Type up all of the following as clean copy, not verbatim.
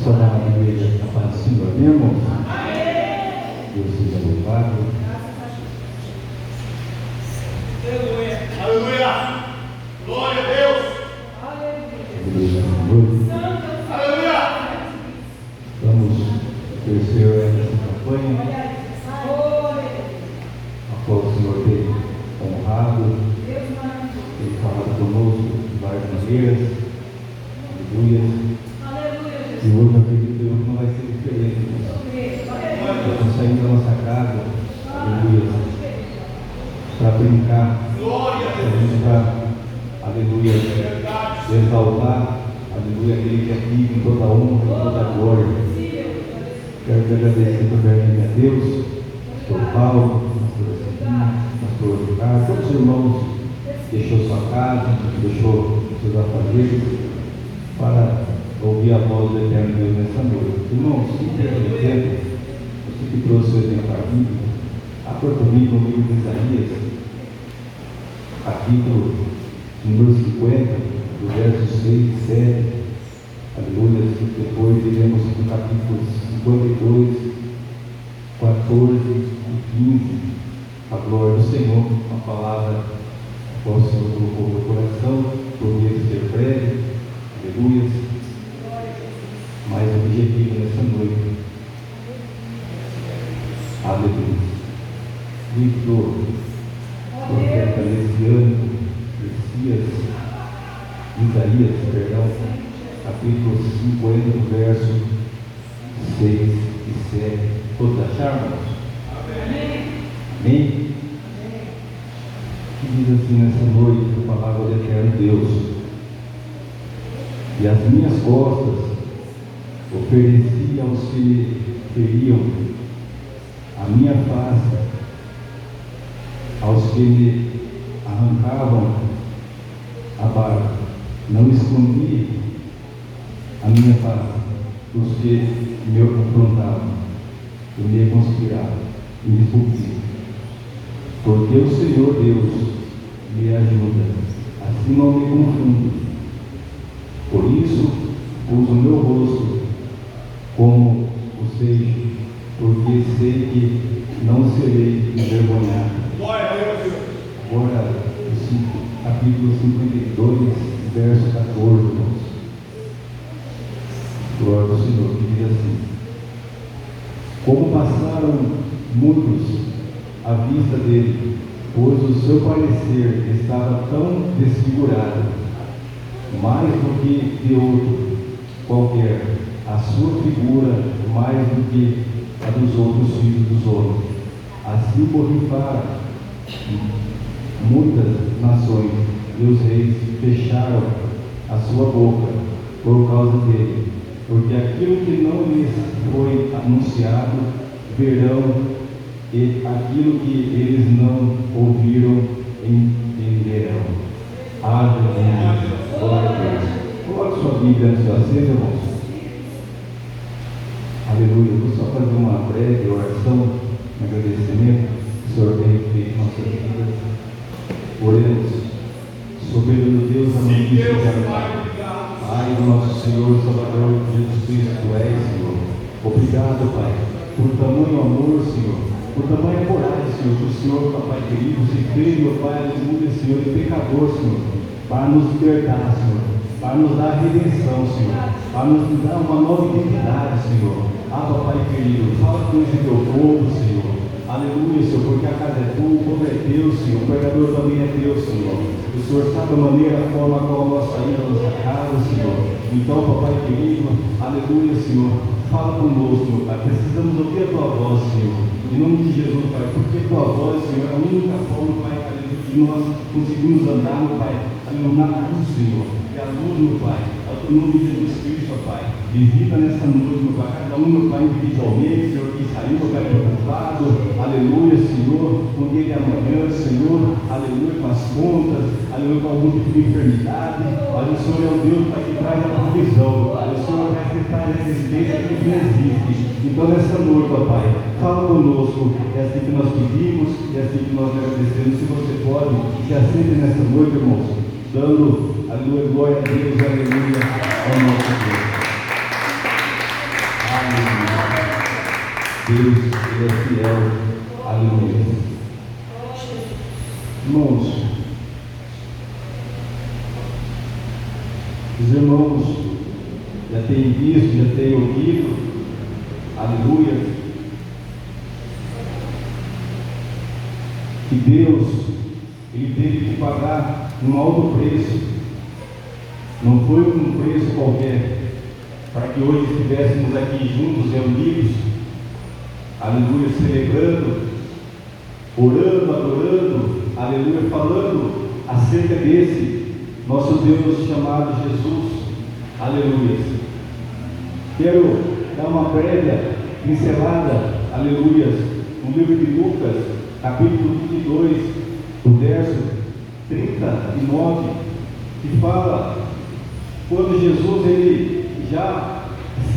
Vamos falar na igreja a paz do Senhor, amém, irmãos? Deus seja louvado. Aleluia! Aleluia! Glória a Deus! Aleluia! Aleluia! Vamos terceiro essa campanha. Após o Senhor ter honrado, ter falado conosco de várias maneiras. Aleluia! E hoje, acredito Deus, não vai ser diferente. Estamos saindo da nossa casa, aleluia, para brincar, para, aleluia, exaltar, aleluia, aquele que aqui com toda a honra, com toda a glória. Quero te agradecer também a Deus, pastor Paulo, pastor Cidinha, pastor Ricardo, todos os irmãos que deixou sua casa, deixou seus afazeres, para ouvir a voz do Eterno Deus nessa noite. Irmãos, se perder tempo, você que trouxe o exemplo da Bíblia, abra comigo no livro de Isaías, capítulo número 50, do verso 6 e 7, aleluia, depois iremos no capítulo 52, 14 e 15, a glória do Senhor, uma palavra que o Senhor colocou no coração, por meio de ser breve, aleluia, mais objetivo nessa noite. Aleluia. Livro do profeta messiânico, Isaías, capítulo 50, verso 6 e 7. Todos acharam? Amém? Amém? Que diz assim nessa noite a palavra do Eterno Deus: e as minhas costas ofereci aos que me feriam, a minha face aos que me arrancavam a barba. Não escondi a minha face dos que me confrontavam e me conspiravam e me fugiam. Porque o Senhor Deus me ajuda, assim não me confundo. Por isso uso o meu rosto como o seixo, porque sei que não serei envergonhado. Agora, capítulo 52, verso 14, irmãos. Glória ao Senhor, que diz assim: como passaram muitos à vista dele, pois o seu parecer estava tão desfigurado, mais do que de outro qualquer, a sua figura mais do que a dos outros filhos dos homens. Assim borrifaram muitas nações, e os reis fecharam a sua boca por causa dele, porque aquilo que não lhes foi anunciado verão, e aquilo que eles não ouviram entenderão. Aleluia. Glória a Deus. Coloque sua Bíblia antes de acender, irmãos. Aleluia. Vou só fazer uma breve oração de agradecimento que o Senhor tem feito em nossas vidas. Oremos. Soberano Deus, amado Pai do nosso Senhor, Salvador Jesus Cristo, Tu és, Senhor. Obrigado, Pai, por tamanho amor, Senhor, por tamanha coragem, Senhor, que o Senhor, Pai querido, se fez, meu Pai, aleluia, Senhor, e pecador, Senhor, para nos libertar, Senhor, para nos dar redenção, Senhor, para nos dar uma nova identidade, Senhor. Pai querido, fala com esse teu povo, Senhor. Aleluia, Senhor, porque a casa é tua, o povo é teu, Senhor, o pregador também é teu, Senhor. O Senhor sabe a maneira, a forma como nós saímos da nossa casa, Senhor. Então, papai querido, aleluia, Senhor, fala conosco, meu Pai. Precisamos ouvir a tua voz, Senhor. Em nome de Jesus, Pai, porque a tua voz, Senhor, é a única forma, Pai, que nós conseguimos andar, meu Pai, na luz, Senhor. E a luz, meu Pai, em nome de Jesus Cristo, Pai. Visita nessa noite, meu Pai, cada um, meu Pai, individualmente, Senhor, que saiu, meu Pai, preocupado, aleluia, Senhor, com o dia de amanhã, Senhor, aleluia, com as contas, aleluia, com algum tipo de enfermidade, mas o Senhor é o Deus, Pai, que traz a provisão, Pai, o Senhor vai aceitar a existência que não existe. Então, nessa noite, ó Pai, fala conosco, é assim que nós pedimos, é assim que nós agradecemos. Se você pode, se aceite nessa noite, irmãos, dando aleluia, glória a Deus, aleluia, ao nosso Deus. Deus, Ele é fiel. Aleluia. Irmãos, os irmãos já têm visto, já têm ouvido, aleluia, que Deus, Ele teve que pagar um alto preço, não foi um preço qualquer, para que hoje estivéssemos aqui juntos, reunidos, aleluia, celebrando, orando, adorando, aleluia, falando acerca desse nosso Deus chamado Jesus, aleluia. Quero dar uma prévia, pincelada, aleluia, no livro de Lucas, capítulo 22, o verso 39, que fala quando Jesus, ele já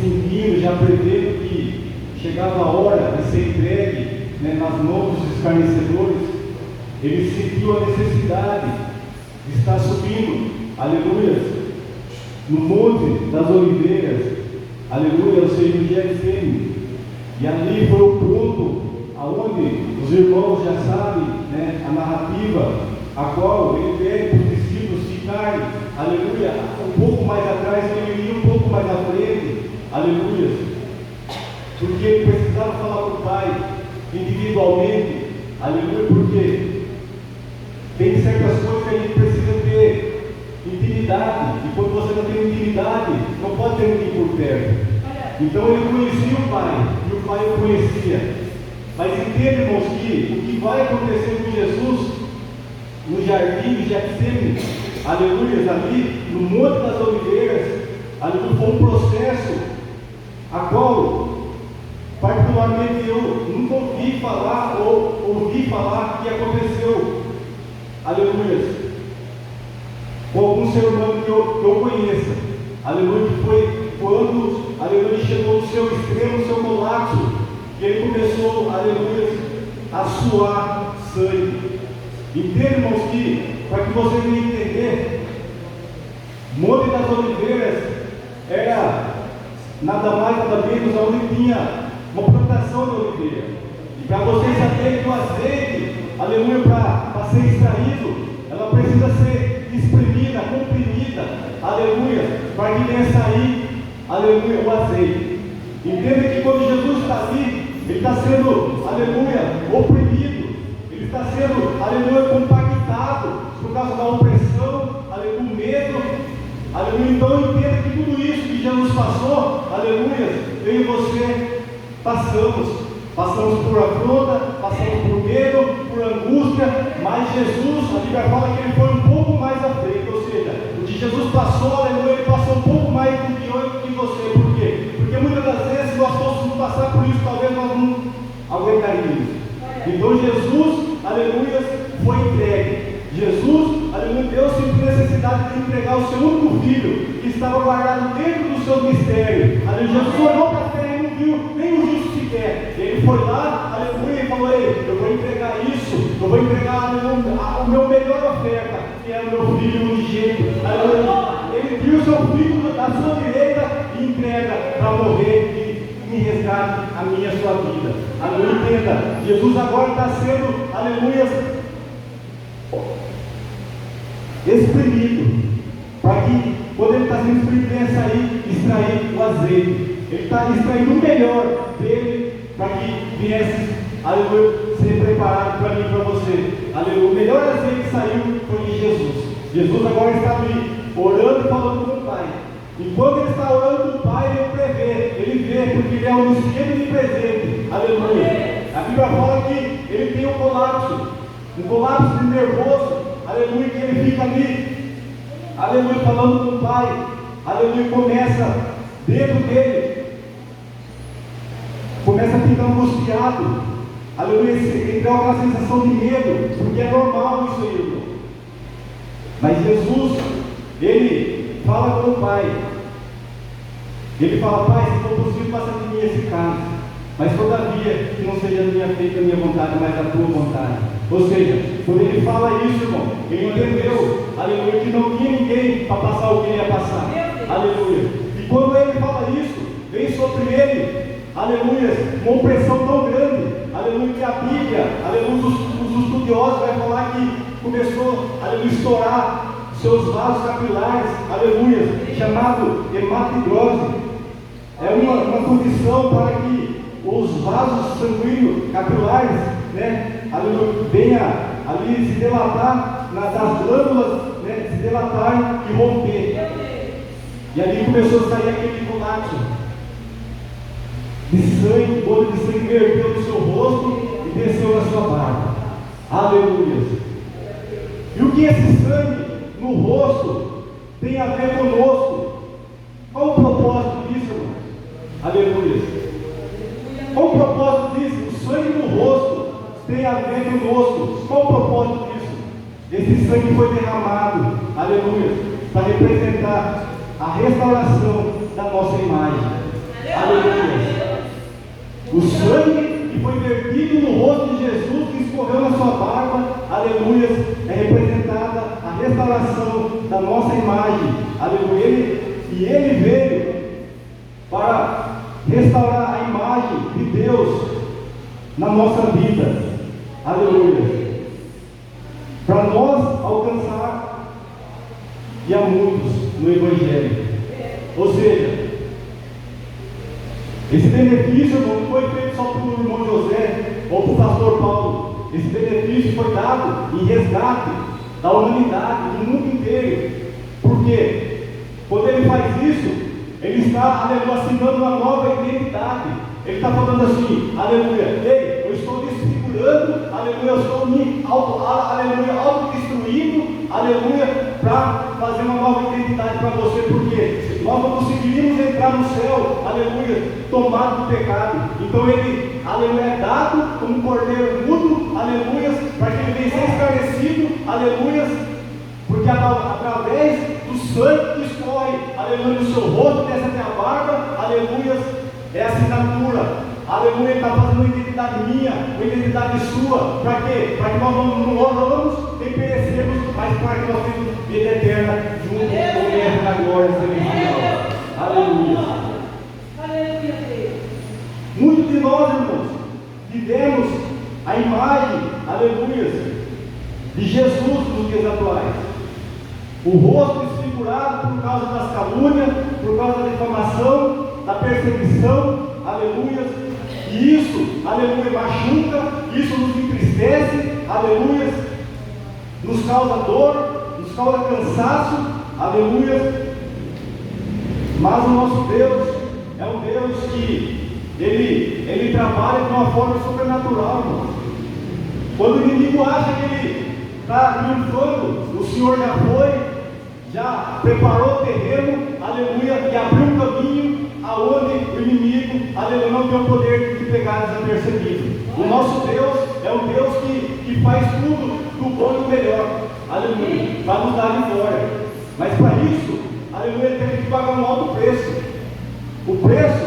sentindo, já prevendo que chegava a hora de ser entregue, nas mãos dos escarnecedores, ele sentiu a necessidade de estar subindo, aleluia, no Monte das Oliveiras, aleluia, ou seja, no Getsemane, e ali foi o ponto aonde os irmãos já sabem, a narrativa, a qual ele pede para os discípulos ficarem, aleluia, um pouco mais atrás, ele iria um pouco mais à frente, aleluia, porque ele precisava falar com o Pai individualmente, aleluia, porque tem certas coisas que a gente precisa ter intimidade, e quando você não tem intimidade, não pode ter ninguém por perto. Então ele conhecia o Pai, e o Pai o conhecia. Mas entende, irmãos, que o que vai acontecer com Jesus no jardim de Getsemane, aleluia, ali no Monte das Oliveiras, aleluia, foi um processo a qual particularmente eu nunca ouvi falar ou ouvi falar que aconteceu, aleluia, com algum ser humano que eu conheça, aleluia, que foi quando, aleluia, chegou no seu extremo, no seu colapso, que ele começou, aleluia, a suar sangue. Entende, irmãos, que para que você venha entender, Monte das Oliveiras era nada mais, nada menos, onde tinha uma plantação de oliveira. E para vocês saberem que o azeite, aleluia, para ser extraído, ela precisa ser exprimida, comprimida, aleluia, para que venha sair, aleluia, o azeite. Entenda que quando Jesus está ali, ele está sendo, aleluia, oprimido, ele está sendo, aleluia, compactado por causa da opressão, aleluia, do medo, aleluia. Então entenda que tudo isso que Jesus passou, aleluia, eu e você passamos por afronta, passamos por medo, por angústia, mas Jesus, a Bíblia fala que ele foi um pouco mais à frente, ou seja, o que Jesus passou, aleluia, ele passou um pouco mais do que eu e você. Por quê? Porque muitas das vezes, se nós fôssemos passar por isso, talvez nós não aguentaríamos. Então Jesus, aleluia, foi entregue. Jesus, aleluia, Deus sentiu necessidade de entregar o seu único filho, que estava guardado dentro do seu mistério. Aleluia, Jesus olhou para a terra e não viu nem o justo sequer. Ele foi lá, aleluia, e falou: ei, eu vou entregar isso, eu vou entregar o meu melhor oferta, que é o meu filho unigênito. Aleluia. Ele viu o seu filho da sua direita e entrega para morrer e me resgate a minha sua vida. Aleluia, entenda, Jesus agora está sendo, aleluia, exprimido, para que quando ele está sendo exprimido, venha extrair o azeite. Ele está extraindo o melhor dele, para que viesse, aleluia, ser preparado para mim e para você. Aleluia, o melhor azeite que saiu foi de Jesus. Jesus agora está ali, orando e falando com o Pai. Enquanto ele está orando com o Pai, ele vê, porque ele é onisciente e presente. Aleluia. A Bíblia fala que ele tem um colapso nervoso, aleluia, que ele fica ali, aleluia, falando com o Pai, aleluia, começa dentro dele, começa a ficar angustiado, aleluia, ele dá uma sensação de medo, porque é normal isso aí, irmão. Mas Jesus, ele fala com o Pai, ele fala: Pai, se for possível, passa de mim esse cálice, mas todavia que não seja feita a minha vontade, mas a tua vontade. Ou seja, quando ele fala isso, irmão, ele entendeu, aleluia, que não tinha ninguém para passar o que ele ia passar, aleluia. E quando ele fala isso, veio sobre ele, aleluia, uma opressão tão grande, aleluia, que a Bíblia, aleluia, os estudiosos vai falar que começou, aleluia, a estourar seus vasos capilares, aleluia, chamado hematidrose. É uma condição para que os vasos sanguíneos capilares, né, aleluia, venha ali se dilatar das glândulas, né, se dilatar e romper. E ali começou a sair aquele volátil de sangue, gota de sangue verteu no seu rosto e desceu na sua barba. Aleluia. E o que esse sangue no rosto tem a ver conosco? Qual o propósito disso, irmãos? Aleluia. Qual o propósito disso? O sangue no rosto tem a ver conosco. Qual o propósito disso? Esse sangue foi derramado, aleluia, para representar a restauração da nossa imagem. Aleluia. O sangue que foi vertido no rosto de Jesus, que escorreu na sua barba, aleluia, é representada a restauração da nossa imagem. Aleluia. Ele veio para restaurar a imagem de Deus na nossa vida. Aleluia. Para nós alcançar e a muitos no Evangelho. Ou seja, esse benefício não foi feito só para o irmão José ou para o pastor Paulo. Esse benefício foi dado em resgate da humanidade, do mundo inteiro. Porque quando ele faz isso, ele está, aleluia, assinando uma nova identidade. Ele está falando assim, aleluia, ei, eu estou desfigurando, aleluia, eu estou me autodestruindo, aleluia, para fazer uma nova identidade para você, porque nós não conseguiríamos entrar no céu, aleluia, tomado do pecado. Então ele, aleluia, é dado como um cordeiro mudo, aleluia, para que ele venha ser esclarecido, aleluia, porque através do sangue que escorre, aleluia, no seu rosto, desce até a barba, aleluia, é a assinatura, aleluia, está fazendo uma identidade minha, uma identidade sua, para quê? Para que nós não morramos nem perecemos, mas para que nós tenhamos vida eterna junto com Ele na glória celestial. Aleluia. Aleluia, Deus. Muitos de nós, irmãos, vivemos a imagem, aleluia, de Jesus nos dias atuais. O rosto desfigurado por causa das calúnias, por causa da difamação, da perseguição, aleluia, e isso, aleluia, machuca, isso nos entristece, aleluia, nos causa dor, nos causa cansaço, aleluia, mas o nosso Deus é um Deus que Ele trabalha de uma forma sobrenatural, irmão. Quando o inimigo acha que ele está triunfando, o Senhor já foi, já preparou o terreno, aleluia, e abriu um caminho aonde o inimigo, aleluia, não tem o poder de pegar desapercebido. O nosso Deus é um Deus que faz tudo do bom e do melhor, aleluia, para nos dar vitória. Mas para isso, aleluia, ele teve que pagar um alto preço. O preço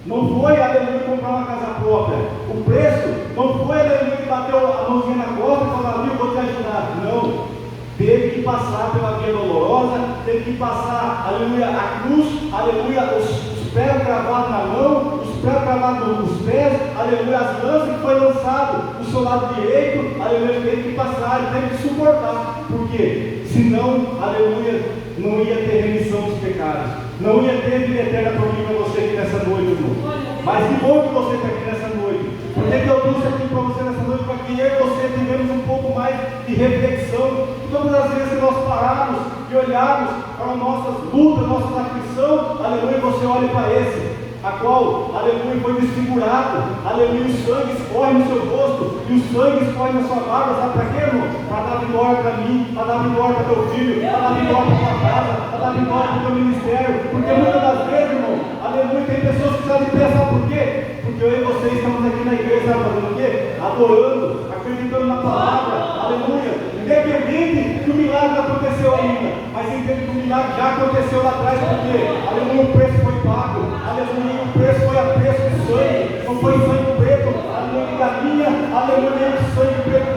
não foi, aleluia, comprar uma casa própria. O preço não foi, aleluia, bater a mãozinha na costa e falar, amigo, vou te ajudar. Não. Teve que passar pela via dolorosa, teve que passar, aleluia, a cruz, aleluia, os pés cravados na mão, os pés cravados nos pés, aleluia, as lanças que foi lançado do seu lado direito, aleluia, ele teve que passar, ele teve que suportar. Por quê? Senão, aleluia, não ia ter remissão dos pecados, não ia ter vida eterna para mim e para você aqui nessa noite, irmão. Mas que bom que você está aqui nessa noite. Por que eu trouxe aqui para você nessa noite? Para que eu e você tenhamos um pouco mais de reflexão. Todas as vezes que nós pararmos e olharmos para nossas lutas, nossas aflições, aleluia, você olha para esse, a qual, aleluia, foi desfigurado, aleluia, o sangue escorre no seu rosto, e o sangue escorre na sua barba, sabe para quê, irmão? Para dar vitória para mim, para dar vitória para teu filho, para dar vitória para tua casa, para dar vitória para o teu ministério, porque muitas das vezes, irmão, aleluia, tem pessoas que precisam de pé, sabe por quê? Porque eu e você estamos aqui na igreja, sabe fazendo o quê? Adorando, acreditando na palavra, aleluia, independente que o milagre aconteceu ainda, mas entende que o milagre já aconteceu lá atrás, porque, aleluia, o preço foi pago, aleluia, o preço foi a preço de sangue, não foi sangue preto, aleluia, da minha, aleluia, sangue preto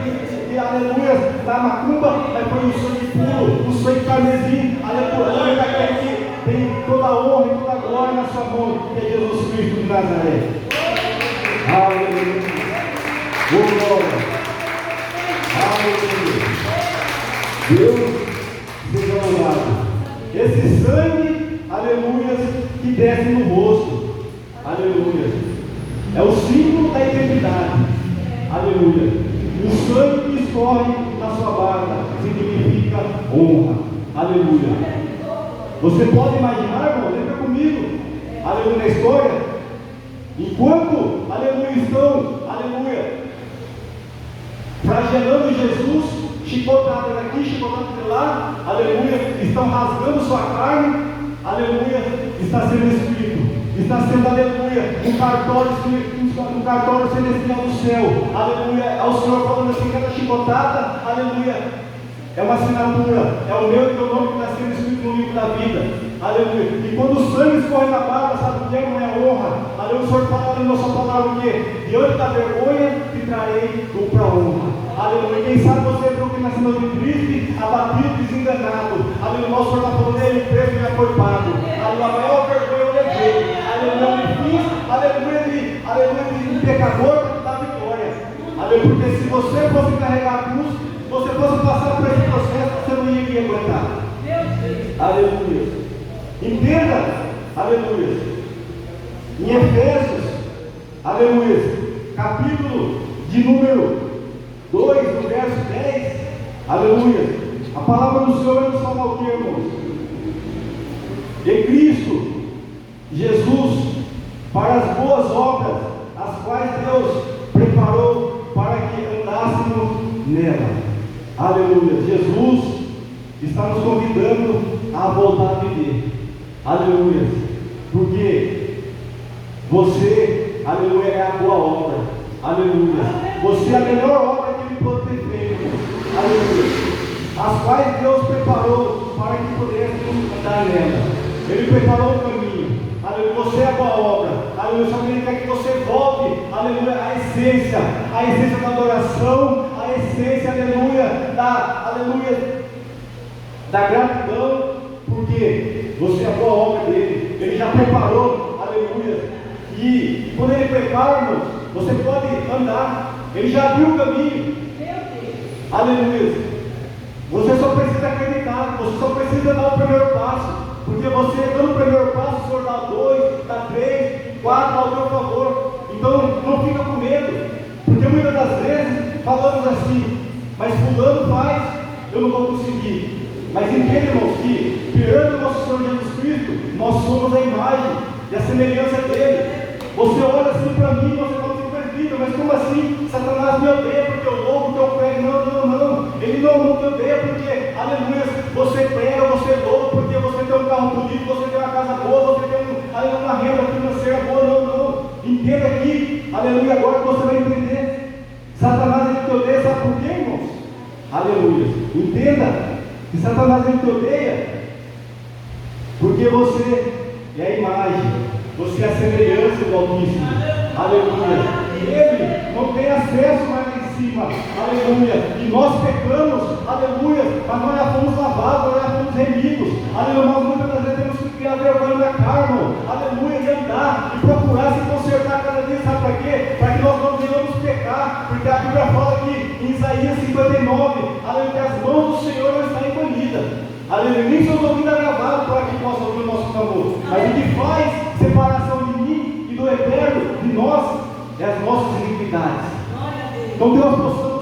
de aleluia, da macumba, mas foi o sangue puro, o sangue carmesim, aleluia, daquele que tem toda a honra e toda a glória. vitória na sua mão, que é Jesus Cristo de Nazaré. Aleluia. Oh, glória. Aleluia. Deus seja louvado. Esse sangue, aleluia, que desce no rosto, aleluia, é o símbolo da eternidade, aleluia. O sangue que escorre na sua barba significa honra, aleluia. Você pode imaginar, irmão, lembra comigo, aleluia, na história, enquanto, aleluia, estão, aleluia, flagelando Jesus, chicotada daqui, chicotada de lá, aleluia, estão rasgando sua carne, aleluia, está sendo escrito, está sendo, aleluia, um cartório celestial do céu, aleluia, é o Senhor falando assim, cada chicotada, aleluia, é uma assinatura, é o meu e teu nome que está sendo escrito no livro da vida, aleluia. E quando o sangue escorre na barba, sabe o que é? Não é honra, aleluia. O Senhor fala na nossa palavra o quê? Diante da vergonha te trarei dupla honra, aleluia. Quem sabe você entrou aqui nessa noite triste, abatido, desenganado, aleluia. O nosso Senhor está falando, ele, o preço já foi pago, aleluia. A maior vergonha eu levei, aleluia. Eu me fiz, aleluia, de pecador para te dar vitória, aleluia. Porque se você fosse carregar a cruz, você fosse passar por esse processo, você não ia aguentar. Aleluia. Entenda, aleluia. Em Efésios, aleluia, capítulo de número 2, no verso 10, aleluia. A palavra do Senhor vai nos falar o que, irmãos? De Cristo, Jesus, para as boas obras, as quais Deus preparou para que andássemos nela. Aleluia. Jesus está nos convidando a voltar a viver. Aleluia. Porque você, aleluia, é a boa obra. Aleluia. Você é a melhor obra que Ele pode ter feito. Aleluia. As quais Deus preparou para que pudéssemos andar nela. Ele preparou o caminho. Aleluia. Você é a boa obra. Aleluia. Só que Ele quer que você volte, aleluia, à essência da adoração, a essência, aleluia, da gratidão, porque você é a boa obra dele, ele já preparou, aleluia, e quando ele prepara, irmãos, você pode andar, ele já abriu o caminho, aleluia. Você só precisa acreditar, você só precisa dar o primeiro passo, porque você dando o primeiro passo, o Senhor dá 2, dá 3, 4 ao teu favor. Então não fica com medo, porque muitas das vezes falamos assim, mas fulano faz, eu não vou conseguir. Mas entende, irmãos, que perante o nosso Senhor Jesus Cristo, nós somos a imagem e a semelhança dele. Você olha assim para mim, você fala assim, presbítero, mas como assim? Satanás me odeia porque eu louvo, porque eu prego. Não. Ele não me odeia porque, aleluia, você prega, você louva, porque você tem um carro bonito, você tem uma casa boa, você tem uma renda financeira boa. Não. Entenda aqui, aleluia, agora que você vai entender. Satanás ele te odeia, sabe por quê, irmãos? Aleluia. Entenda que Satanás ele te odeia porque você é a imagem, você é a semelhança do Altíssimo. Aleluia. Ele não tem acesso mais lá em cima. Aleluia. E nós pecamos, aleluia, mas nós já fomos lavados, nós já fomos remidos. Aleluia. Nós muitas das vezes temos que criar vergonha na carne. Aleluia. E andar e procurar se consertar cada dia. Sabe para quê? Para que nós não venhamos pecar. Porque a Bíblia fala que em Isaías 59, aleluia, que as mãos do Senhor não estão encolhidas. Aleluia. Nem seus ouvidos agravados para que possa ouvir o nosso clamor. Mas o que faz separação de mim e do eterno, de nós, é as nossas iniquidades. Então que nós possamos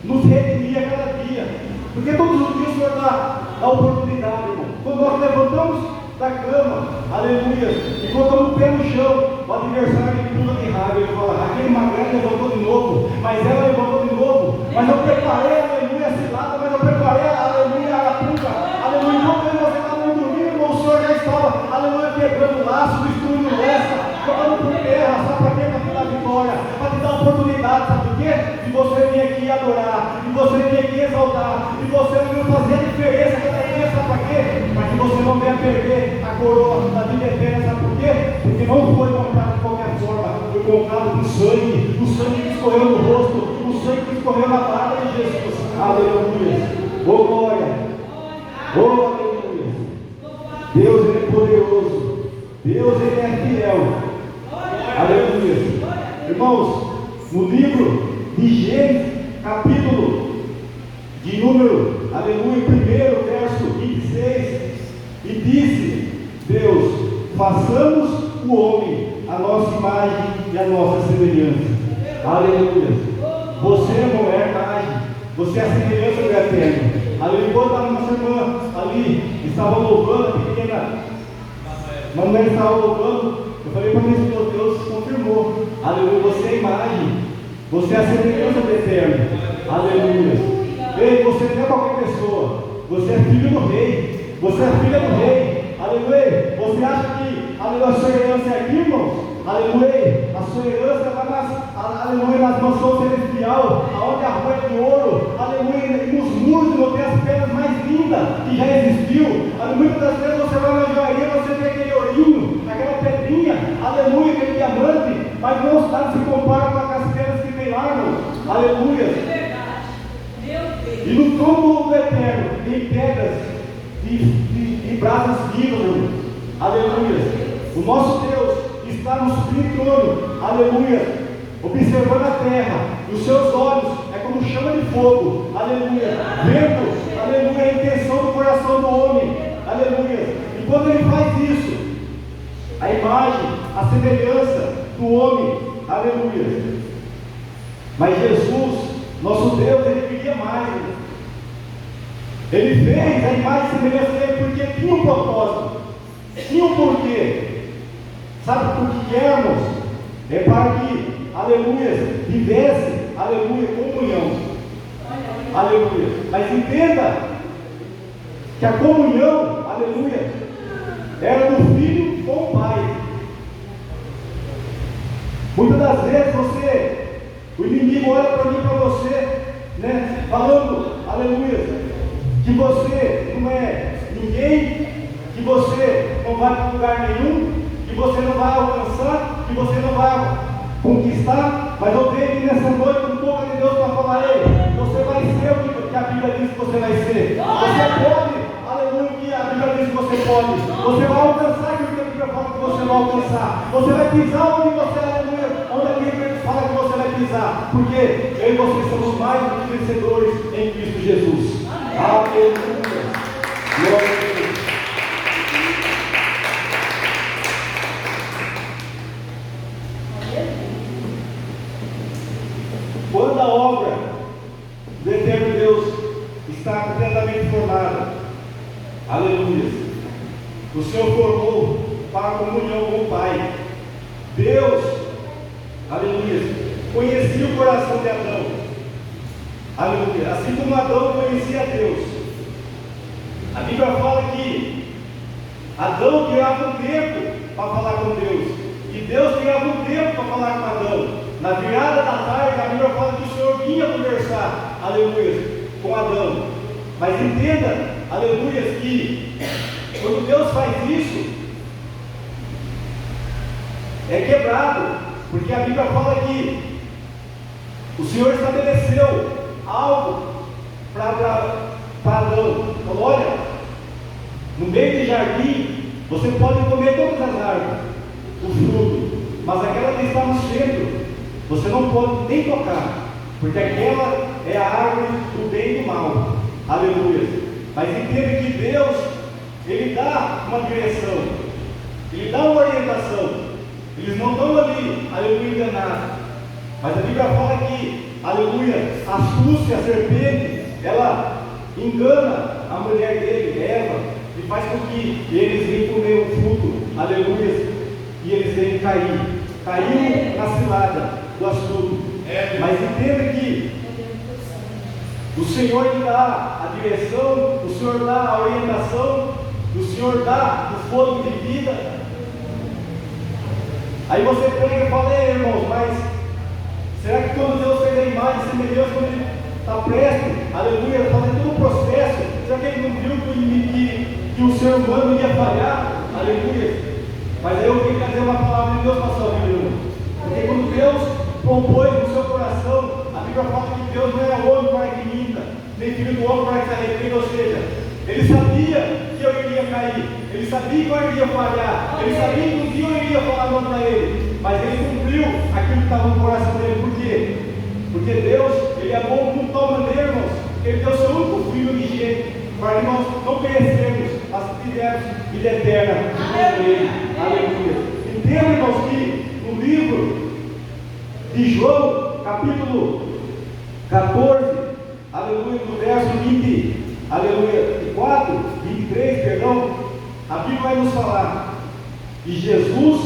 nos redimir a cada dia, porque todos os dias o Senhor dá a oportunidade, irmão. Quando nós levantamos da cama, aleluia, e colocamos o pé no chão, o adversário ele pula de raiva, ele fala, aquele magrelo levantou de novo, mas ela levantou de novo, mas eu preparei, aleluia, a cilada, mas eu preparei, aleluia, a arapuca, aleluia. Enquanto você estava dormindo, irmão, o Senhor já estava, aleluia, quebrando o laço, destruindo o laço, jogando por terra. Sabe para quê? Para te dar vitória, para te dar oportunidade. Sabe por quê? De você vir aqui adorar, de você vir aqui exaltar, de você vir fazer a diferença cada dia. Sabe para quê? Para que você não venha perder a coroa da vida eterna. Sabe por quê? Porque não foi comprado de qualquer forma, foi comprado com sangue, o sangue que escorreu no rosto, o sangue que escorreu na barba de Jesus. Aleluia. Oh glória. Oh aleluia. Deus ele é poderoso. Deus, Ele é fiel. Aleluia. Irmãos, no livro de Gênesis, capítulo de número, aleluia, 1º verso 26, e disse Deus: façamos o homem a nossa imagem e a nossa semelhança. Aleluia. Você não é imagem, você é a semelhança do Eterno. Aleluia. Enquanto a nossa irmã ali estava louvando, a pequena Manuela estava louvando, eu falei para mim, Deus confirmou. Aleluia. Você é a imagem, você é a semelhança do Eterno. Aleluia. Ei, você não é qualquer pessoa, você é filho do rei, você é filha do rei. Aleluia. Você acha que, aleluia, a sua herança é aqui, irmãos? Aleluia. A sua herança vai nas mansões celestial, aonde a rua é de ouro. Aleluia. E nos muros não tem as pedras mais lindas que já existiu. Aleluia. Muitas das vezes você vai na joaria, você vê aquele ourinho, aquela pedrinha, aleluia, aquele diamante, mas não se compara com as pedras que tem lá, irmãos. Aleluia. E no trono do Eterno tem pedras de brasas vivas, irmãos. Aleluia. O nosso Deus está no sublime trono. Aleluia. Observando a terra. E os seus olhos é como chama de fogo. Aleluia. Vendo, aleluia, a intenção do coração do homem. Aleluia. E quando ele faz isso, a imagem, a semelhança do homem. Aleluia. Mas Jesus, nosso Deus, ele queria mais. Ele fez a imagem e semelhança dele porque tinha um propósito, tinha um porquê. Sabe por que queremos? É para que, aleluia, tivesse, aleluia, comunhão. Aleluia. Mas entenda que a comunhão, aleluia, era do filho com o pai. Muitas das vezes o inimigo olha para mim e para você, né, falando, aleluia, que você não é ninguém, que você não vai para lugar nenhum, que você não vai alcançar, que você não vai conquistar. Mas eu venho aqui nessa noite com boca de Deus para falar: ei, você vai ser o que a Bíblia diz que você vai ser. Você pode, aleluia, o que a Bíblia diz que você pode. Você vai alcançar aquilo que a Bíblia fala que você vai alcançar. Você vai pisar onde você, aleluia, onde a Bíblia fala que você vai pisar. Porque eu e você somos mais do que vencedores em Cristo Jesus. Aleluia. Glória a Deus. Quando a obra do Eterno Deus está completamente formada, aleluia, o Senhor formou para a comunhão com o Pai. Deus, aleluia, conhecia o coração de Adão, aleluia, assim como Adão conhecia Deus. A Bíblia fala que Adão tirava um tempo para falar com Deus, e Deus tirava um tempo para falar com Adão. Na virada da tarde, a Bíblia fala que o Senhor vinha conversar, aleluia, com Adão. Mas entenda, aleluia, que quando Deus faz isso, é quebrado, porque a Bíblia fala que o Senhor estabeleceu algo para Adão. Falou: olha, no meio do jardim, você pode comer todas as árvores, o fruto, mas aquela que está no centro, você não pode nem tocar, porque aquela é a árvore do bem e do mal. Aleluia. Mas entenda que Deus, Ele dá uma direção, Ele dá uma orientação. Eles não estão ali, aleluia, enganados. Mas a Bíblia fala que, aleluia, a astúcia, a serpente, ela engana a mulher dele, Eva, e faz com que eles venham comer o fruto, aleluia, e eles venham cair. Caiu na cilada do astuto. Mas entenda que o Senhor lhe dá a direção, o Senhor dá a orientação, o Senhor dá o fogo de vida. Aí você pega e fala: ei, irmãos, mas será que quando Deus fez a imagem e semelhança, quando Ele está prestes, aleluia, fazer todo o processo, será que Ele não viu que o ser humano ia falhar? Aleluia. Mas aí eu vim trazer uma palavra de Deus para a sua vida, irmão. Porque quando Deus compôs no seu coração, a Bíblia fala que Deus não é homem para que minta, nem filho do homem para que se arrependa. Ou seja, Ele sabia que eu iria cair, Ele sabia que eu iria falhar, ele sabia que um dia eu iria falar não para ele, mas ele cumpriu aquilo que estava no coração dele. Por quê? Porque Deus, ele amou de tal maneira, irmãos, que ele deu seu único filho unigênito, para que nós não perecemos, mas que tivermos vida eterna com ele. Aleluia. Entenda, irmãos, que no livro de João, capítulo 14, aleluia, do verso 20, aleluia, 4, 23, perdão, a Bíblia vai nos falar. E Jesus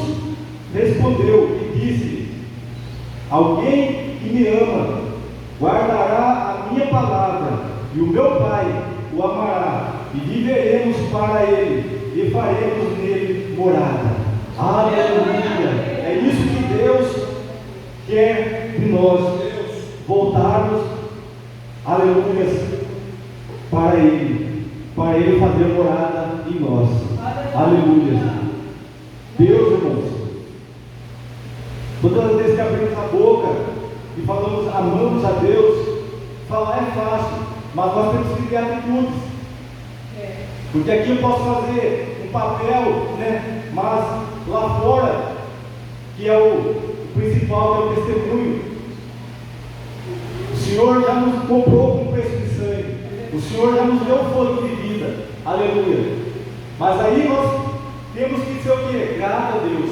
respondeu e disse: alguém que me ama guardará a minha palavra, e o meu Pai o amará, e viveremos para ele, e faremos nele morada. Aleluia! É isso que Deus quer de nós, voltarmos, aleluia, para ele fazer morada em nós. Aleluia! Deus, irmãos, todas as vezes que abrimos a boca e falamos, amamos a Deus, falar é fácil, mas nós temos que ter atitudes. Porque aqui eu posso fazer um papel, né? Mas lá fora, que é o principal, que é o testemunho, o Senhor já nos comprou com preço de sangue, o Senhor já nos deu fôlego de vida. Aleluia! Mas aí nós temos que ser o quê? Grato a Deus.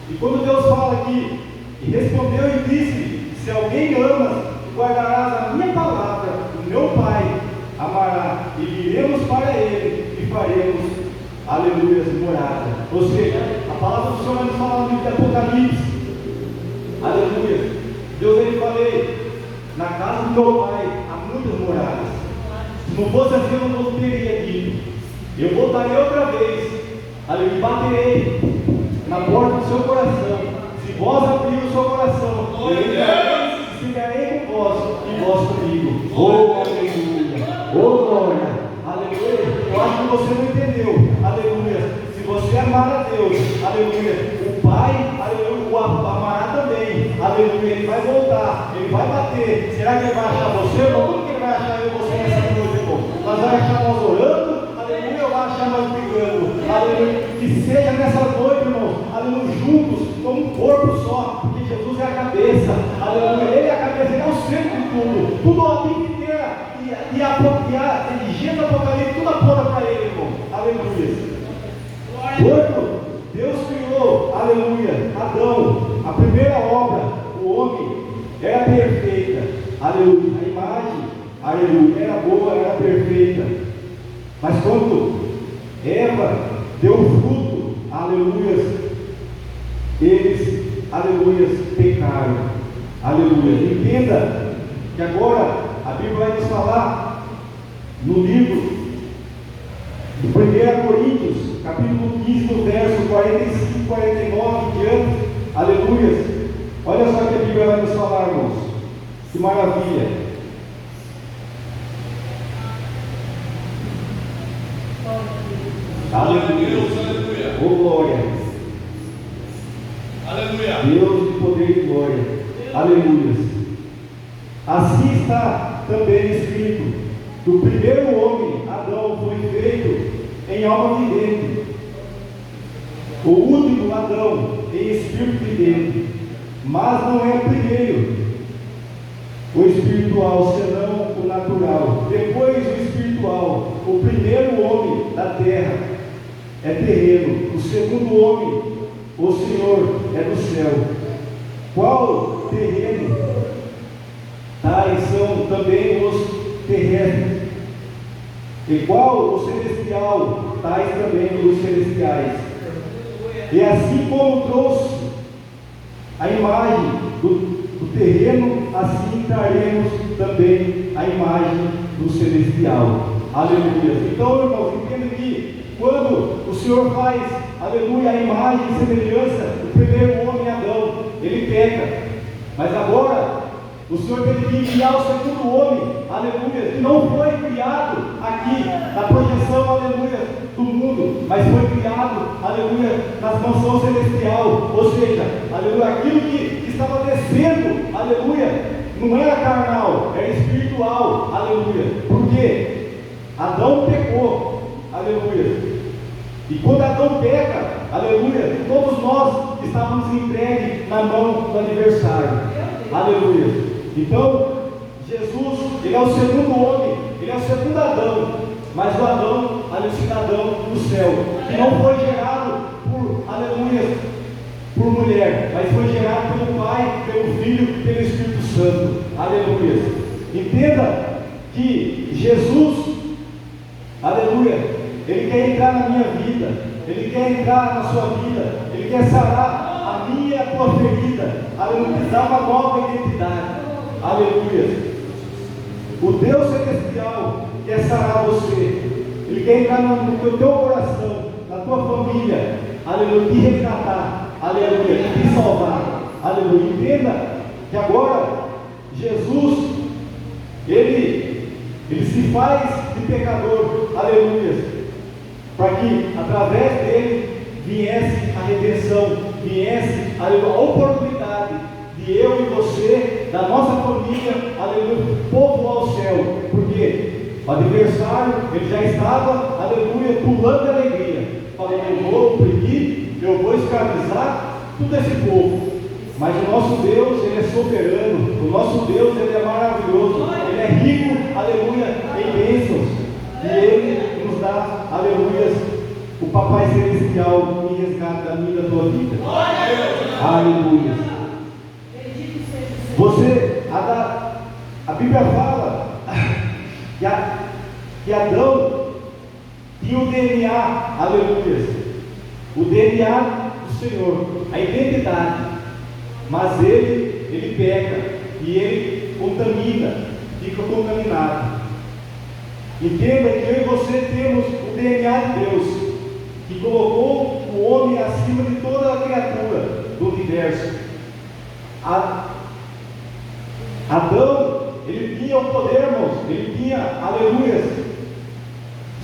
E quando Deus fala aqui, e respondeu e disse: se alguém ama, guardarás a minha palavra, o meu Pai amará, e viremos para ele, e faremos, aleluia, morada. Ou seja, a palavra do Senhor vai nos falar no livro de Apocalipse. Aleluia. Deus, ele falei, na casa do meu Pai há muitas moradas. Se não fosse assim, eu não teria dito. Eu voltarei outra vez, aleluia, e baterei na porta do seu coração. Se vós abrir o seu coração, eu ficarei com vós e vós comigo. Oh, aleluia! Oh, glória! Aleluia! Eu acho que você não entendeu. Aleluia! Se você amar a Deus, aleluia, o Pai, aleluia, o amará também. Aleluia! Ele vai voltar, ele vai bater. Será que ele vai achar você? Ou como que ele vai achar eu e você nessa noite, irmão? Mas vai achar nós orando? Aleluia! Ou vai achar nós brigando? Aleluia! Que seja nessa noite, irmão, aleluia, juntos, como um corpo só, porque Jesus é a cabeça, aleluia, ele é a cabeça, ele é o centro de tudo, tudo a Bíblia inteira, e a inteligência do Apocalipse, tudo aponta para ele, irmão, aleluia. Quando Deus criou, aleluia, Adão, a primeira obra, o homem, era perfeita, aleluia, a imagem, aleluia, era boa, era perfeita, mas quando Eva deu fruto, aleluia, eles, aleluia, pecaram, aleluia. Entenda que agora a Bíblia vai nos falar no livro de 1 Coríntios, capítulo 15, no verso 45, 49 em diante, aleluia. Olha só que a Bíblia vai nos falar, irmãos, que maravilha. Aleluia. Oh, glória. Aleluia. Deus de poder e glória. Aleluia. Assim está também escrito: do primeiro homem, Adão, foi feito em alma vivente, o último, Adão, em espírito vivente. Mas não é primeiro o espiritual, senão o natural, depois o espiritual. O primeiro homem da terra é terreno, o segundo homem, o Senhor, é do céu. Qual terreno? Tais são também os terrestres. E qual o celestial? Tais também os celestiais. E assim como trouxe a imagem do terreno, assim traremos também a imagem do celestial. Aleluia. Então, irmãos, entenda que quando o Senhor faz, aleluia, a imagem e semelhança do primeiro homem, Adão, ele peca. Mas agora o Senhor teve que enviar o segundo homem, aleluia, que não foi criado aqui na projeção, aleluia, do mundo, mas foi criado, aleluia, nas mansões celestial. Ou seja, aleluia, aquilo que estava descendo, aleluia, não era carnal, era espiritual, aleluia. Por quê? Adão pecou, aleluia. E quando Adão peca, aleluia, todos nós estávamos entregues na mão do adversário. Aleluia. Então, Jesus, ele é o segundo homem, ele é o segundo Adão, mas o Adão, aleluia, o cidadão do céu, que não foi gerado por, aleluia, por mulher, mas foi gerado pelo Pai, pelo Filho, pelo Espírito Santo. Aleluia. Entenda que Jesus, aleluia, Ele quer entrar na minha vida, Ele quer entrar na sua vida, Ele quer sarar a minha e a tua ferida, aleluia, dar uma nova identidade. Aleluia. O Deus celestial quer sarar você, Ele quer entrar no teu coração, na tua família, aleluia, te resgatar, aleluia, te salvar, aleluia. Entenda que agora Jesus, Ele se faz de pecador, aleluia, para que através dele viesse a redenção, viesse, aleluia, a oportunidade de eu e você, da nossa família, aleluia, povoar o céu, porque o adversário, ele já estava, aleluia, pulando de alegria, falando: eu vou oprimir, eu vou escravizar todo esse povo. Mas o nosso Deus, Ele é soberano, o nosso Deus, Ele é maravilhoso, Ele é rico, aleluia, em bênçãos, e Ele nos dá, aleluia, o Papai Celestial em resgate da minha e da tua vida. Aleluia. Você, a Bíblia fala que Adão tinha o DNA, aleluia, o DNA do Senhor, a identidade. Mas ele peca e ele contamina, fica contaminado. Entenda que eu e você temos o DNA de Deus, que colocou o homem acima de toda a criatura do universo. Adão, ele tinha o poder, irmãos, ele tinha, aleluia,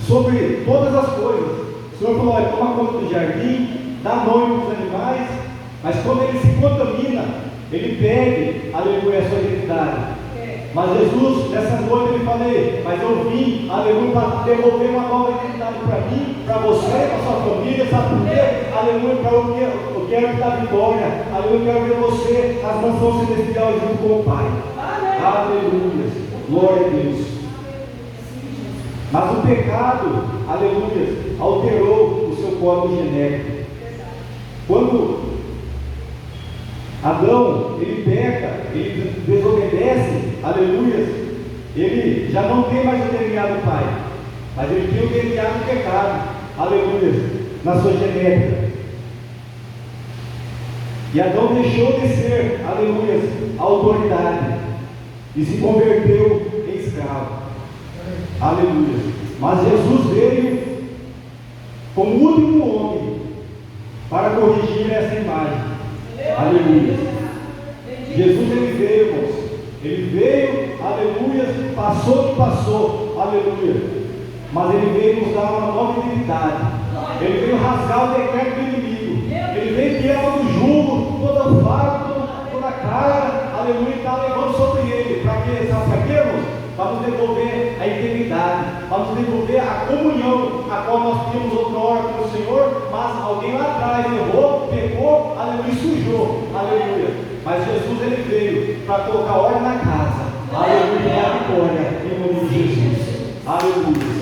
sobre todas as coisas. O Senhor falou: olha, toma conta do jardim, dá nome para os animais. Mas quando ele se contamina, ele perde, aleluia, a sua identidade. Mas Jesus, nessa noite, ele falou: mas eu vim, aleluia, para devolver uma nova identidade para mim, para você, para sua família, sabe por quê? Aleluia, eu quero te dar vitória, aleluia, eu quero ver você nas mansões celestiais junto com o Pai. Aleluia, glória a Deus. Mas o pecado, aleluia, alterou o seu código genético. Quando Adão, ele peca, ele desobedece, aleluia, ele já não tem mais o DNA do pai, mas ele tem o DNA do pecado, aleluia, na sua genética. E Adão deixou de ser, aleluia, a autoridade e se converteu em escravo, aleluia. Mas Jesus veio como o último homem para corrigir essa imagem. Aleluia. Jesus, ele veio, irmãos. Ele veio, aleluia, passou o que passou, aleluia. Mas ele veio nos dar uma nova identidade. Ele veio rasgar o decreto do inimigo. Ele veio tirando do jugo, todo o fardo, toda a carga, aleluia, e está levando sobre ele. Para quê? Sabe para quê, irmãos? Para nos devolver a identidade, para nos devolver a comunhão a qual nós tínhamos outrora com o Senhor, mas alguém lá atrás errou, pecou, aleluia, sujou, aleluia. Mas Jesus, ele veio para colocar ordem na casa, aleluia, e a vitória em nome de Jesus, aleluia.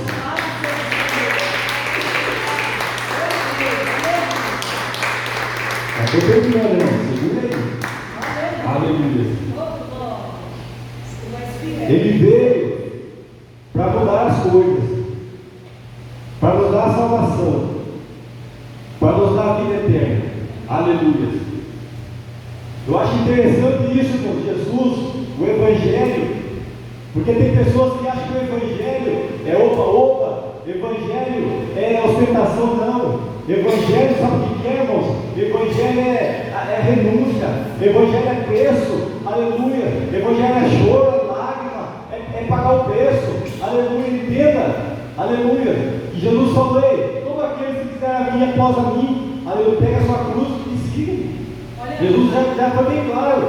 Estou terminando, irmão, segura aí, aleluia. Ele veio para mudar as coisas, para nos dar a salvação, para nos dar a vida eterna. Aleluia. Eu acho interessante isso, irmão, Jesus, o Evangelho, porque tem pessoas que acham que o Evangelho é opa-opa, Evangelho é ostentação, não. Evangelho, sabe o que é, irmãos? Evangelho é renúncia, Evangelho é preço, aleluia. Evangelho é choro, é pagar o preço, aleluia, entenda, aleluia. E Jesus falou: todo aquele que quiser vir após a mim, aleluia, pega a sua cruz e siga-me. Jesus já foi bem claro.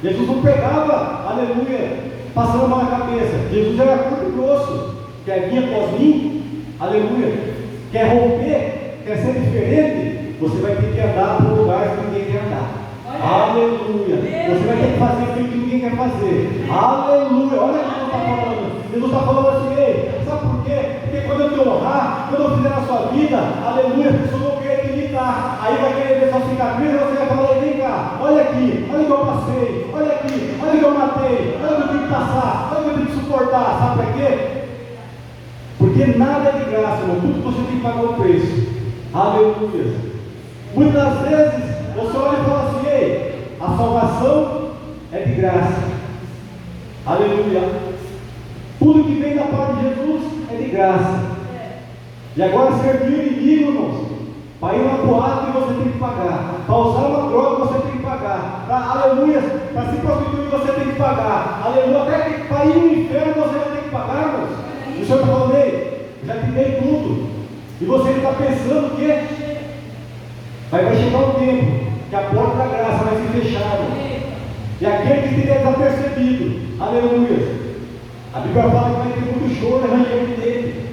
Jesus não pegava, aleluia, passando a mão na cabeça. Jesus era curto e grosso. Quer vir após mim, aleluia, quer romper, quer ser diferente, você vai ter que andar por lugares que ninguém quer andar. Aleluia. Você vai ter que fazer aquilo que ninguém quer fazer. Aleluia. Olha o que Jesus está falando. Jesus está falando assim, ei, sabe por quê? Porque quando eu te honrar, quando eu fizer na sua vida, aleluia, as pessoas vão querer te imitar. Aí vai querer ver sua cicatriz, você vai falar, vem cá, olha aqui, olha o que eu passei, olha aqui, olha o que eu matei, olha o que eu tive que passar, olha o que eu tive que suportar. Sabe para quê? Porque nada é de graça, irmão. Tudo você tem que pagar o preço. Aleluia. Muitas vezes você olha e fala assim, ei, a salvação é de graça. Aleluia. Tudo que vem da parte de Jesus é de graça. E agora servir o inimigo, irmãos, para ir uma boate você tem que pagar, para usar uma droga você tem que pagar, aleluia, para se prostituir você tem que pagar, aleluia, até que para ir no inferno você vai ter que pagar, irmãos. O Senhor está falando, ei, já te dei tudo. E você está pensando que vai chegar um tempo que a porta da graça vai ser fechada. E aquele que tiver desapercebido, aleluia. A Bíblia fala que vai ter muito choro e ranger de dele.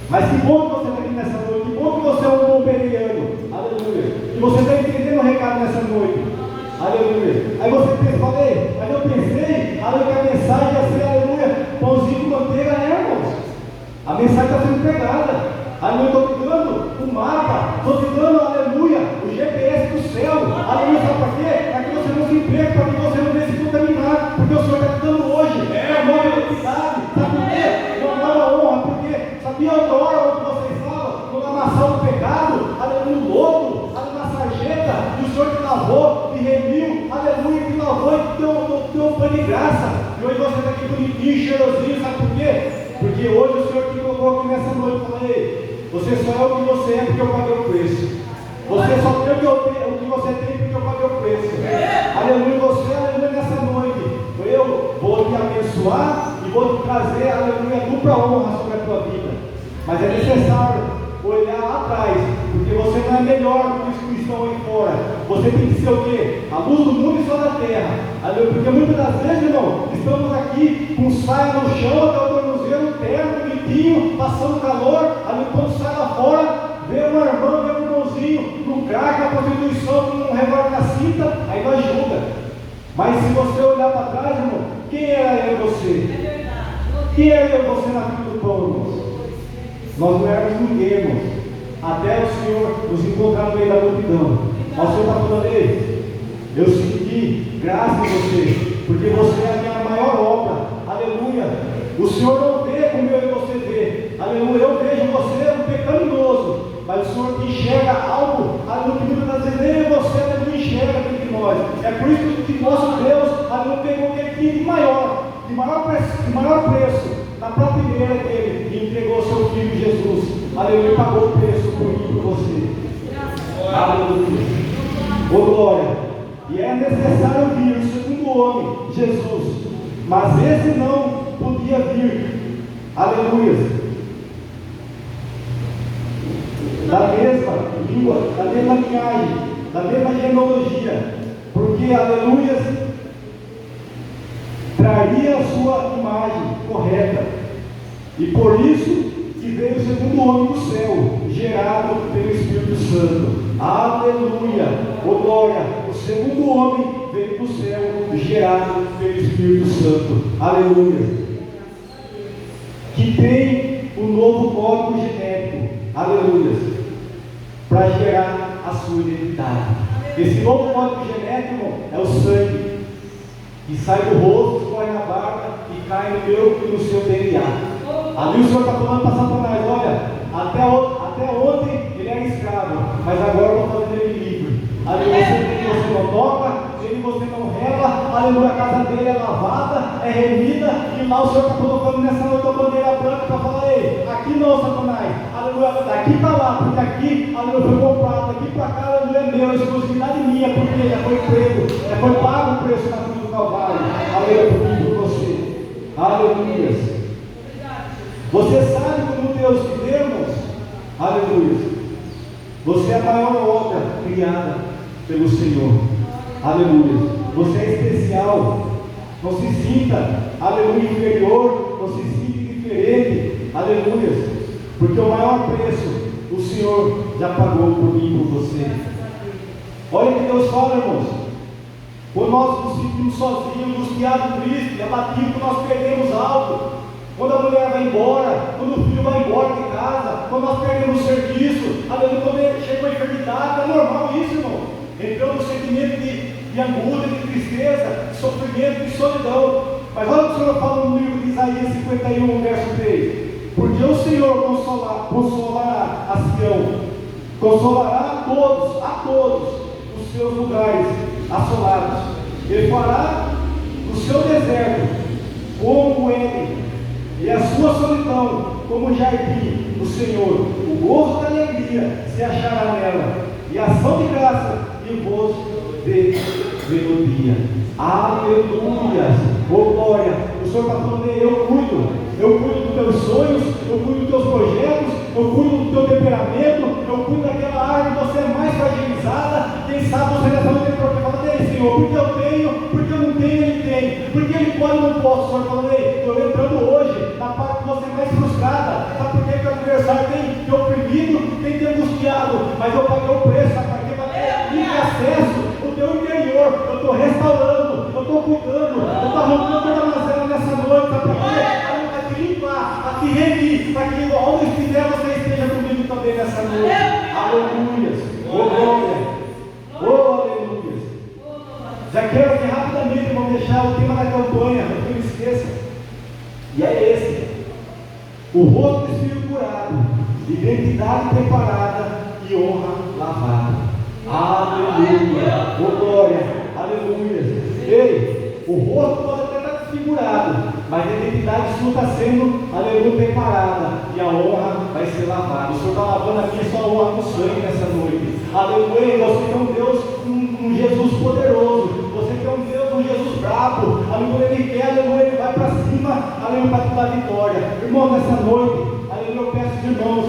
Mas que bom que você está aqui nessa noite, que bom que você é um bom bereano, aleluia. E você está entendendo o recado nessa noite, aleluia. Aí você pensa, falei, mas eu pensei, aleluia, que a mensagem ia ser, aleluia, pãozinho com manteiga, irmãos. A mensagem está sendo pregada. Aleluia, estou te dando o mapa, estou te dando, aleluia, o GPS do céu. Aleluia, sabe para quê? Para que você não se empregue, para que você não venha se contaminar. Porque o Senhor está te dando hoje uma nova identidade. Sabe por quê? Uma nova honra. Porque, sabia outra hora onde você estava? No lamaçal do pecado, aleluia, no lodo, aleluia, na sarjeta, e o Senhor te lavou, te remiu, aleluia, te lavou e te deu um pão de graça. E hoje você está aqui bonitinho, cheirosinho, sabe por quê? Porque hoje o Senhor te colocou aqui nessa noite e falei, você só é o que você é porque eu paguei o preço. Você só tem o que você tem porque eu paguei o preço. Aleluia, você, aleluia, nessa noite. Eu vou te abençoar e vou te trazer, aleluia, dupla honra sobre a tua vida. Mas é necessário olhar lá atrás, porque você não é melhor do que os que estão aí fora. Você tem que ser o quê? A luz do mundo e só da terra. Aleluia, porque muitas das vezes, irmão, estamos aqui com saia no chão, até o tornozelo, terno, bonitinho, passando calor. Aleluia, quando sai lá fora, vê uma irmã, vê um irmãozinho, no crack, na prostituição, com um revólver na cinta, aí não ajuda. Mas se você olhar para trás, irmão, quem era eu e você? Quem era eu e você na fila do pão, irmãos? Nós não éramos ninguém, irmãos, até o Senhor nos encontrar no meio da multidão. Mas o Senhor está falando, ei, eu senti graça em você, porque você é a minha maior obra. Aleluia. O Senhor não vê como eu e você vê. Aleluia. Eu vejo você um pecaminoso, mas o Senhor te enxerga algo, aleluia, que muitas vezes nem você não enxerga dentro de nós. É por isso que nosso Deus, aleluia, pegou aquele filho de maior preço na prateleira dele e entregou o seu filho Jesus. Aleluia, pagou o preço por mim e por você. Aleluia. Ô glória. E é necessário vir o segundo homem, Jesus. Mas esse não podia vir. Aleluia. Da mesma língua, da mesma linhagem, da mesma genealogia. Porque, aleluia, traria a sua imagem correta. E por isso que veio o segundo homem do céu, gerado pelo Espírito Santo. Aleluia! Ô glória! O segundo homem veio do céu, gerado pelo Espírito Santo. Aleluia! Que tem o novo código genético. Aleluia! Para gerar a sua identidade. Esse novo código genético é o sangue que sai do rosto, escorre na barba e cai no meu e no seu DNA. Ali o Senhor está falando para Satanás, olha, até ontem ele era escravo, mas agora eu estou fazendo ele livre. Aleluia, você não toca, você não rela, aleluia, a casa dele é lavada, é remida, e lá o Senhor está colocando nessa noite a bandeira branca para falar, ei, aqui não, Satanás, aleluia, daqui para lá, porque aqui, aleluia, foi comprado, daqui para cá, aleluia, é meu, exclusividade minha, porque já foi prego, já foi pago o preço na cruz do Calvário, aleluia, por mim e por você. Aleluia. Você sabe como Deus te deu, irmãos? Aleluia. Você é a maior obra criada pelo Senhor. Aleluia. Você é especial. Não se sinta, aleluia, inferior. Não se sinta diferente. Aleluia. Porque o maior preço o Senhor já pagou por mim e por você. Olha o que Deus fala, irmãos. Quando nós nos sentimos sozinhos, angustiados, tristes, abatidos, quando nós perdemos algo, quando a mulher vai embora, quando o filho vai embora de casa, quando nós perdemos o serviço, quando chega uma enfermidade, é normal isso, irmão. Entrando no sentimento de angústia, de tristeza, de sofrimento, de solidão. Mas olha o que o Senhor fala no livro de Isaías 51, verso 3. Porque o Senhor consolará a Sião, consolará a todos os seus lugares assolados. Ele fará o seu deserto como ele, e a sua solidão como o jardim do Senhor. O gozo da alegria se achará nela, e a ação de graça e voz de melodia. Aleluia! Oh glória! O Senhor está falando, eu cuido dos teus sonhos, eu cuido dos teus projetos, eu cuido do teu temperamento, eu cuido daquela área que você é mais fragilizada. Quem sabe você já falou para falar, ei Senhor, porque eu tenho, porque eu não tenho, ele tem, porque ele pode, eu não posso. O Senhor falou, ei, estou entrando hoje na parte que você é mais frustrada. Sabe por que o adversário tem te oprimido, tem te angustiado? Mas eu paguei o preço, sabe para quê? Para ter acesso ao teu interior. Eu estou restaurando, eu estou cuidando, eu estou arrancando toda a mazela nessa noite, sabe para quê? Para te remir, para que onde estiver você esteja comigo também nessa noite. Aleluia! Oh glória! Oh aleluia! Já quero que rapidamente vamos deixar o tema da campanha, não me esqueça. E é esse: o rosto do espírito curado, identidade preparada e honra lavada. Aleluia! Oh glória! Aleluia! Ei, o rosto pode até estar desfigurado, mas a identidade sua está sendo, aleluia, preparada, e a honra vai ser lavada. O Senhor está lavando aqui a sua honra com sangue nessa noite. Aleluia, você é um Deus, um Jesus poderoso, você é um Deus, um Jesus bravo. Aleluia, ele quer, aleluia, ele vai para cima, aleluia, para te dar vitória. Irmão, nessa noite, aleluia, eu peço aos irmãos,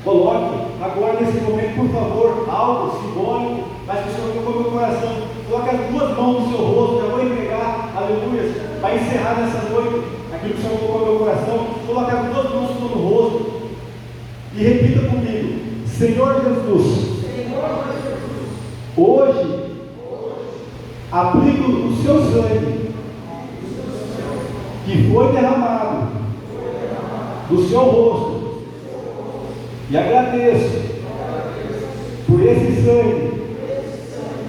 coloque agora nesse momento, por favor, algo simbólico, mas que o Senhor tocou meu coração. Coloque as duas mãos no seu rosto, já vou entregar, aleluia, para encerrar nessa noite aquilo que o Senhor colocou no meu coração. Coloque as duas mãos no rosto e repita comigo: Senhor Jesus, hoje aplico o seu sangue que foi derramado do seu rosto e agradeço por esse sangue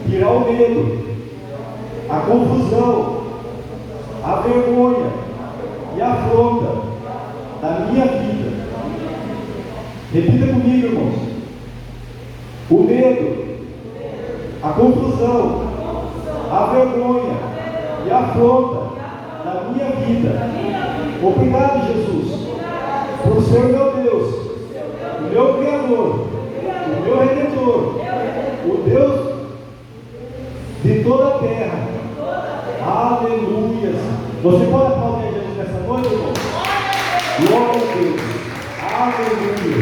tirar o medo, a confusão, a vergonha e a afronta da minha vida. Repita comigo, irmãos: o medo, a confusão, a vergonha e a afronta da minha vida. Obrigado, Jesus, por ser meu Deus, o meu Criador, o meu Redentor, o Deus de toda a terra. Aleluia! Você pode aplaudir a Jesus nessa noite, irmão? Glória a Deus! Aleluia!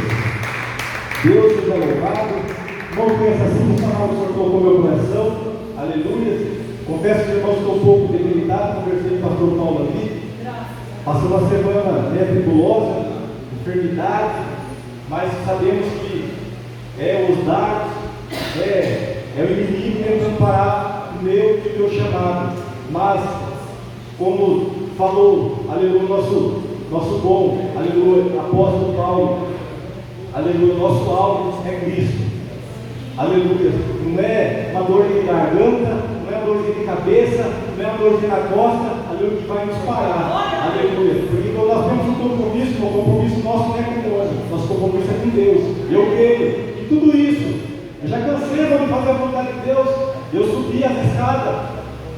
Deus seja louvado. Não pensa assim, essa palavra o Senhor tocou meu coração. Aleluia! Confesso que os irmãos estão um pouco debilitados. Conversei com o pastor Paulo ali. Passou uma semana tribulosa, enfermidade, mas sabemos que é os dardos, é o inimigo tentando parar o meu e o teu chamado. Mas, como falou, aleluia, nosso bom, aleluia, apóstolo Paulo, aleluia, nosso alvo é Cristo. Aleluia, não é uma dor de garganta, não é uma dorzinha de cabeça, não é uma dorzinha na costa, aleluia, que vai nos parar. Aleluia, porque quando nós temos um compromisso, o compromisso nosso não é com o homem, nosso compromisso é com Deus. Eu creio que tudo isso, eu já cansei de fazer a vontade de Deus. Eu subi as escadas,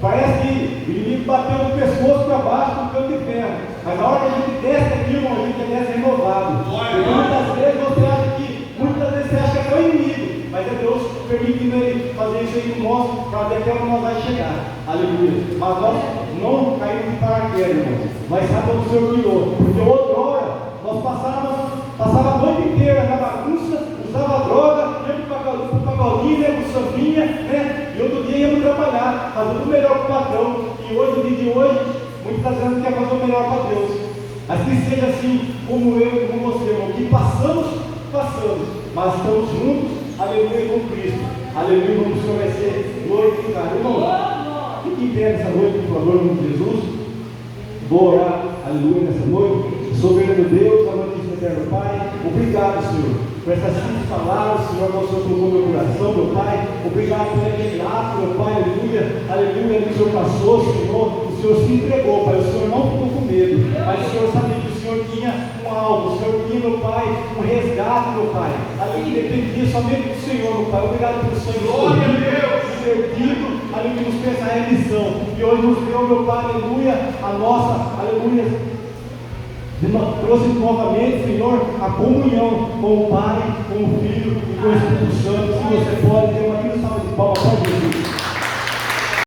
parece que o inimigo bateu no pescoço para baixo com um cano de ferro, mas na hora que a gente desce aqui, irmão, a gente desce renovado. Porque muitas vezes você acha que é o inimigo, mas é Deus permitindo ele fazer isso aí conosco, para ver até onde nós vamos chegar. Aleluia. Mas nós não caímos de paraquedas, irmão. Mas sabe onde o Senhor virou? Porque outrora nós passava a noite inteira na bagunça, usava droga, ia para o pagodinho, ia para o sambinha, né? E outro dia íamos trabalhar, fazendo o melhor para o patrão. E hoje, no dia de hoje, muitos estão dizendo que quer fazer o melhor para Deus. Mas que seja assim, como eu e como você, irmão, que passamos passamos, mas estamos juntos, aleluia, com Cristo. Aleluia, como o Senhor vai ser glorificado. Irmão, fique em pé nessa noite, por favor, em nome de Jesus. Vou orar, aleluia, nessa noite. Soberano Deus, amantíssimo eterno Pai, obrigado, Senhor, por essas simples palavras, Senhor, que o Senhor tocou meu coração, meu Pai. Obrigado por aquele ato, meu Pai, aleluia, aleluia, que o Senhor passou, Senhor. O Senhor se entregou, Pai. O Senhor não ficou com medo, mas o Senhor sabia que o Senhor tinha um alvo, o Senhor tinha, meu Pai, um resgate, meu Pai. Aleluia, dependia somente do Senhor, meu Pai. Obrigado pelo Senhor. Glória a Deus. Perdido, aleluia, nos fez a remissão. E hoje nos deu, meu Pai, aleluia, a nossa, aleluia. Trouxe novamente, Senhor, a comunhão com o Pai, com o Filho e com o Espírito Santo. Se você pode, dê uma salva de palmas para Jesus.